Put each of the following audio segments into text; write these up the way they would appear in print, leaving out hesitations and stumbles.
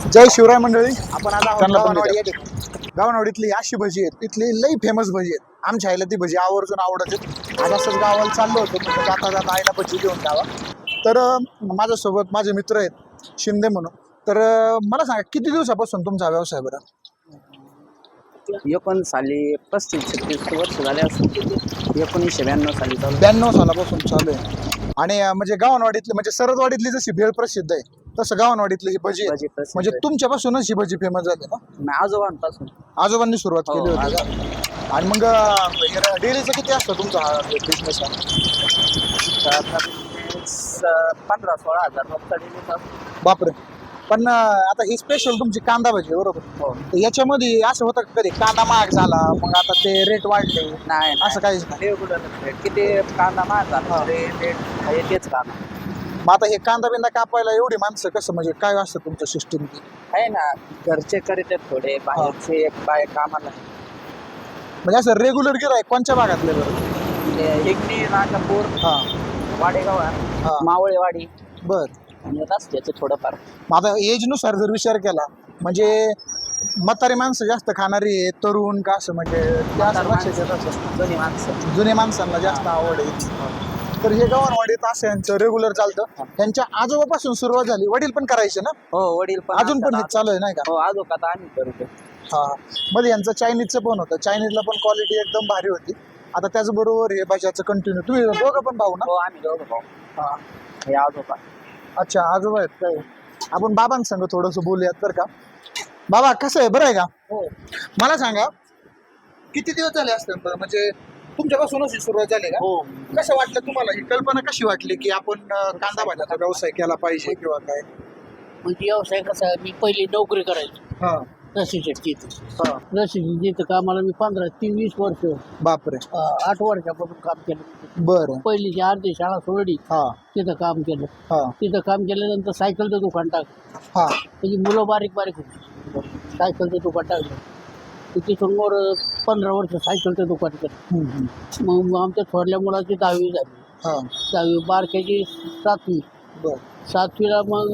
जय शिवराय मंडळी. आपण आता आहोत त्यांना पण गावनवाडी या ठिकाणी. गावनवाडीतली अशी भजी आहेत, इथली लई फेमस भजी आहेत. आमच्या आईला ती भजी आवर्जून आवडत आहेत. आज असंच गावाला चाललो होतो, म्हणजे जाता जाता आईला भजी घेऊन जावा. तर माझ्यासोबत माझे मित्र आहेत शिंदे म्हणून. तर मला सांगा, किती दिवसापासून तुमचा हा व्यवसाय बरं? पण साली 35-36 वर्ष झाले असतील. 1992 साली चालू. 92 सालापासून चालू आहे. आणि म्हणजे गावनवाडीतली, म्हणजे सरदवाडीतली जशी भेळ प्रसिद्ध आहे, तसं गावनवाडीतली ही भजी आहे. भजी प्रसिद्ध म्हणजे आहे. तुमच्यापासूनच ही भजी फेमस झाली ना? नाही, आजोबांपासून. आजोबांनी सुरुवात हो, केली होती का? आणि मग डेलीचं किती असतं तुमचा हा बिझनेस? 15-16 हजार रोजचा डेलीचा. बापरे. पण आता ही स्पेशल तुमची कांदा भजी आहे, बरोबर? हो. तर याच्यामध्ये असं होतं का कधी कांदा महाग झाला, मग आता ते रेट वाढले, नाही असं काहीच नाही? Regular rate. किती कांदा महाग झाला हा. तरी रेट आहे तेच कांदा मग आता हे कांदा बिंदा कापायला एवढी माणसं कसं, म्हणजे काय असतं तुमचं सिस्टीम? आहे ना. घरचे करीत आहेत थोडे, बाहेरचे एक बाय कामाला. म्हणजे असं रेग्युलर गिराईक कोणत्या भागातले बरं? हिंगणी, राजापूर, हा वाडेगाव, हा. मावळेवाडी बर. आणि रस्त्याचं थोडंफार. मग आता एजनुसार जर विचार केला, म्हणजे म्हातारी माणसं जास्त खाणारी आहे, तरुण का असं, म्हणजे ते असं लक्षात येत असतं. जुनी माणसं. जुन्या माणसांना जास्त आवड आहे. तर हे गावनवाडीत असं यांचं रेग्युलर चालतं. त्यांच्या आजोबापासून सुरुवात झाली, वडील पण करायचे ना? हो, वडील पण अजून पण हे चालू आहे नाही का? हो, आजोबा आता आम्ही करतो. हा. मध्ये यांचं चायनीजचं पण होतं, चायनीजला पण क्वालिटी एकदम भारी होती. आता त्याचबरोबर हे भाज्याचं कंटिन्यू. तुम्ही दोघं पण भाऊ ना? हो, आम्ही दोघं भाऊ. हा. हे आजोबा. अच्छा, आजोबा आहेत काय? आपण बाबांसंग थोडंसं बोलूयात बरं का. बाबा, कसं आहे, बरं आहे का? हो. मला सांगा, किती दिवस झाले असतात बरं, म्हणजे तुमच्यापासूनच ही सुरुवात झाली का? हो. कसं वाटलं तुम्हाला, ही कल्पना कशी वाटली की आपण कांदा भाज्याचा व्यवसाय केला पाहिजे किंवा काय? म्हणजे व्यवसाय कसा आहे, मी पहिली नोकरी करायची हा रशीच्या तिथं. हा. रशीची जिथं कामाला मी 15-20 वर्ष, बापरे. 8 वर्षापासून काम केलं. बरं. पहिलीची अर्धी शाळा सोडली, हा तिथं काम केलं. हा तिथं काम केल्यानंतर सायकलचं दुकान टाकलं. हा म्हणजे मुलं बारीक बारीक होती, सायकलचं दुकान टाकलं. तर तिथून वर 15 वर्ष सायकलचं दुकान केलं. हम्म. मग आमच्या थोरल्या मुलाची 10वी झाली. हा. 10वी, बारक्याची 7वी. बर. 7वीला मग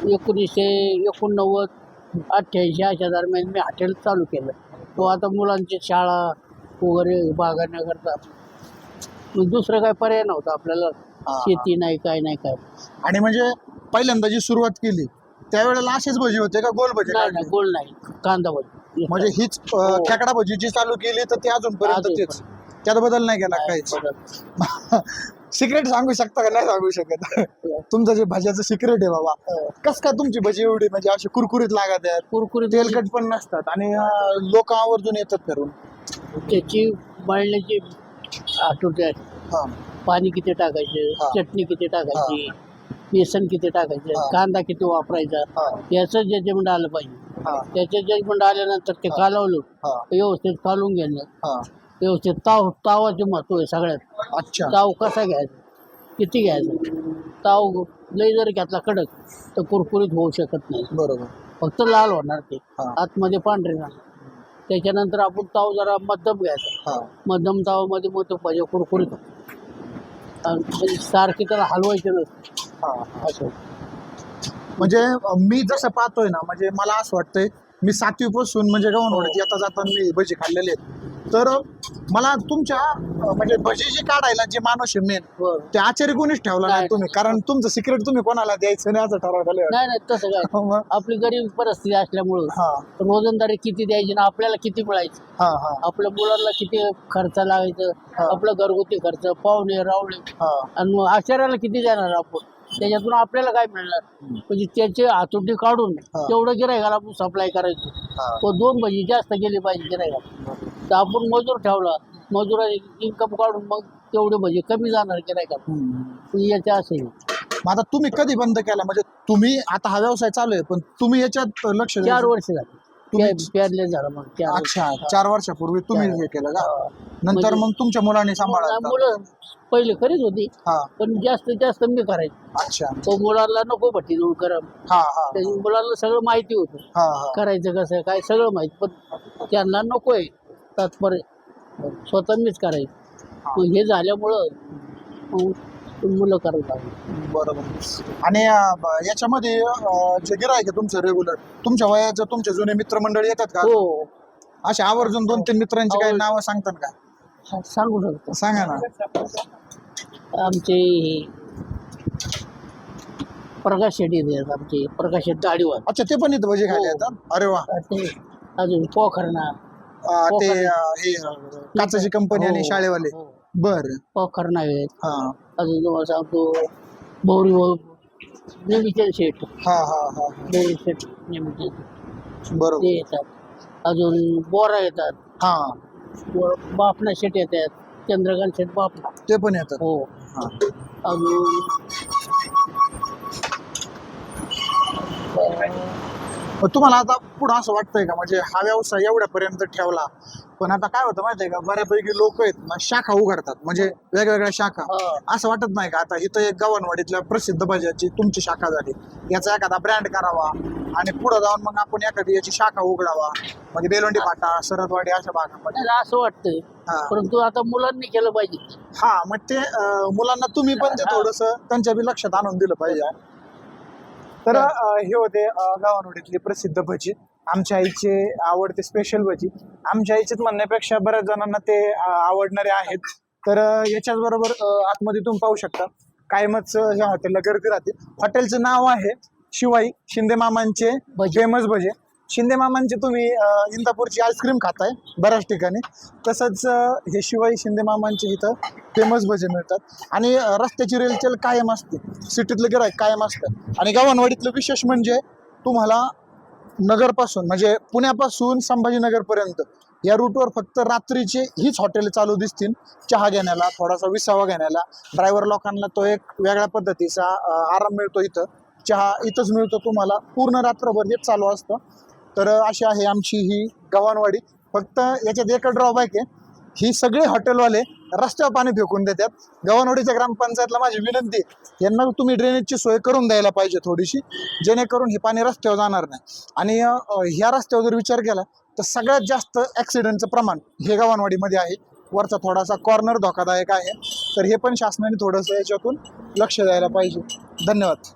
1989-88 अशा दरम्यान मी हॉटेल चालू केलं. तो आता मुलांची शाळा वगैरे भागण्याकरता मग दुसरं काय पर्याय नव्हता आपल्याला. हा. शेती नाही, काय नाही काय. आणि म्हणजे पहिल्यांदा जी सुरुवात केली त्यावेळेला असेच भजी होते का, गोल भजी नाही काढले? नाही, गोल नाही, कांदा भजी. म्हणजे हीच खेकडा भजी जी चालू केली तर ती अजूनपर्यंत अजूनपर्यंत. तेच, त्यात बदल नाही केला काहीच? सिक्रेट सांगू शकता का? नाही सांगू शकत. तुमचं जे भज्याचं सिक्रेट आहे बाबा, कस काय तुमची भजी एवढी म्हणजे अशी कुरकुरीत लागत आहेत, कुरकुरीत तेलकट पण नसतात, आणि लोक आवर्जून येतात फिरून? त्याची मळण्याची आठवते आहे. हा पाणी किती टाकायचं, हा. चटणी किती टाकायची, बेसन किती टाकायचं, हा. कांदा किती वापरायचा, हा. याचं जजमेंट आलं पाहिजे. हा त्याचं जजमेंट आल्यानंतर ते कालवलं, हा व्यवस्थित कालवून घेणं, हा. व्यवस्थित तावाचे महत्व आहे सगळ्यात. अच्छा. ताव कसा घ्यायचा, किती घ्यायचा. ताव लई जर घेतला कडक तर कुरकुरीत होऊ शकत नाही, बरोबर. फक्त लाल होणार ते, हा. आतमध्ये पांढरे राहणार. त्याच्यानंतर आपण ताव जरा मध्यम घ्यायचा. हा मध्यम तावामध्ये मग तो पाहिजे कुरकुरीत होतो. आणि सारखे त्याला हलवायचे नसते हा. असं. म्हणजे मी जसं पाहतोय ना, म्हणजे मला असं वाटतंय, मी 7वी पासून म्हणजे गावनवाडीत येता जाता मी भजी खाल्लेले आहेत. तर मला तुमच्या म्हणजे भजी जी काढायला जे माणूस आहे मेन, बरं. ते आचार्य कोणीच ठेवला नाही नाही. तुम्ही, कारण तुमचं सिक्रेट तुम्ही कोणाला द्यायचं नाही असं ठरवलं. नाही नाही, तसं काय, मग? आपली गरीब परिस्थिती असल्यामुळं हा रोजंदारी किती द्यायची ना आपल्याला किती मिळायचं, हा हा आपल्या मुलांना किती खर्च लागायचं, हा. आपलं घरगुती खर्च, पाहुणे रावळे, हा आणि मग आचार्याला किती देणार आपण, त्याच्यातून आपल्याला काय मिळणार. म्हणजे त्याचे हातोटी काढून हा. तेवढं गिरायकाला आपण सप्लाय करायचं. हा. तो 2 भजी जास्त गेले पाहिजे गिरायकाला, तर आपण मजूर ठेवला, मजुरा इन्कम काढून मग तेवढे भजी कमी जाणार गिरायकाला. याच्या असेल. मग आता तुम्ही कधी बंद केला, म्हणजे तुम्ही आता हा व्यवसाय चालू आहे पण तुम्ही याच्यात लक्ष 4 द्यायचं? वर्ष झाले प्यारले झालं मग 4 वर्ष. अच्छा, 4 वर्षापूर्वी तुम्ही हे केलं का? नंतर मग तुमच्या मुलांनी सांभाळा? मुलं पहिले करीत होती, हा. पण जास्तीत जास्त मी करायचो. अच्छा. तो मुलांना नको भट्टी जोड करा, हा हा त्याच्या मुलांना सगळं माहिती होतं, हा हा करायचं कसं काय सगळं माहिती, पण त्यांना नकोय तात्पर्य, स्वतः मीच करायचं. मग हे झाल्यामुळं मग मुलं करायला लागली. बरोबर. आणि याच्यामध्ये जे गिरायक आहे तुमचं रेग्युलर, तुमच्या वयाचं तुमचे जुने मित्रमंडळी येतात का? हो असे आवर्जून 2-3 मित्रांची काही नावं सांगतात का? हा, सांगू शकतो. सांगा ना. आमचे हे प्रकाश शेट्टी आहेत, आमचे प्रकाश शेट्टी दाढीवर. अच्छा, ते पण इथं भजी खायला हो. येतात? अरे वा. ते अजून पोखरणा ते हे काचाची कंपनी आणि हो, शाळेवाले. हो. बर. पोखरणा आहेत. हा अजून तुम्हाला सांगतो भौरी नेहमीचे शेट हा हा हा. नेहमी शेट नेहमीचे बरोबर. ते येतात. अजून बोरा येतात. हा, बापना शेट येतात. चंद्रकांत शेट बापना. ते पण येतात. हो. हा. अजून मग तुम्हाला आता पुढं असं वाटतंय का, म्हणजे हा व्यवसाय एवढ्यापर्यंत ठेवला, पण आता काय होतं माहितीये का, बऱ्यापैकी लोक आहेत ना शाखा उघडतात, म्हणजे वेगवेगळ्या शाखा. हा. असं वाटत नाही का आता इथं एक गव्हाणवाडीतल्या प्रसिद्ध भज्याची तुमची शाखा झाली, याचा एखादा ब्रँड करावा आणि पुढे जाऊन मग आपण एखादी याची शाखा उघडावा, म्हणजे बेलोंडी फाटा, सरदवाडी अशा भागामध्ये? मला असं वाटतंय, हा. परंतु आता मुलांनी केलं पाहिजे. हा, मग ते मुलांना तुम्ही पण ते हा. थोडस त्यांच्या बी लक्षात आणून दिलं पाहिजे. तर हे होते गव्हाणवाडीतले प्रसिद्ध भजी, आमच्या आईचे आवडते स्पेशल भजी. आमच्या आईचेच म्हणण्यापेक्षा बऱ्याच जणांना ते आवडणारे आहेत. तर याच्याच बरोबर आतमध्ये तुम्ही पाहू शकता कायमच ह्या हॉटेलला गर्दी राहते. हॉटेलचं नाव आहे शिवाई शिंदे मामांचे फेमस भजे. शिंदे मामांचे तुम्ही इंदापूरची आईस्क्रीम खाताय बऱ्याच ठिकाणी, तसंच हे शिवाई शिंदे मामांचे इथं फेमस भजे मिळतात. आणि रस्त्याची रेलचेल कायम असते, सिटीतलं गिराईक कायम असतं. आणि गव्हाणवाडीतलं विशेष म्हणजे तुम्हाला नगरपासून म्हणजे पुण्यापासून संभाजीनगरपर्यंत या रूटवर फक्त रात्रीचे हीच हॉटेल चालू दिसतील, चहा घेण्याला, थोडासा विसावा घेण्याला. ड्रायव्हर लोकांना तो एक वेगळ्या पद्धतीचा आराम मिळतो. इथं चहा इथंच मिळतो तुम्हाला, पूर्ण रात्रभर हेच चालू असतं. तर अशी आहे आमची ही गव्हाणवाडी. फक्त याच्यात एक ड्रॉबॅक आहे, ही सगळे हॉटेलवाले रस्त्यावर पाणी फेकून देतात. गव्हाणवाडीच्या ग्रामपंचायतला माझी विनंती आहे, यांना तुम्ही ड्रेनेजची सोय करून द्यायला पाहिजे थोडीशी, जेणेकरून हे पाणी रस्त्यावर जाणार नाही. आणि ह्या रस्त्यावर जर विचार केला तर सगळ्यात जास्त ॲक्सिडेंटचं प्रमाण हे गव्हाणवाडीमध्ये आहे. वरचा थोडासा कॉर्नर धोकादायक आहे, तर हे पण शासनाने थोडंसं याच्यातून लक्ष द्यायला पाहिजे. धन्यवाद.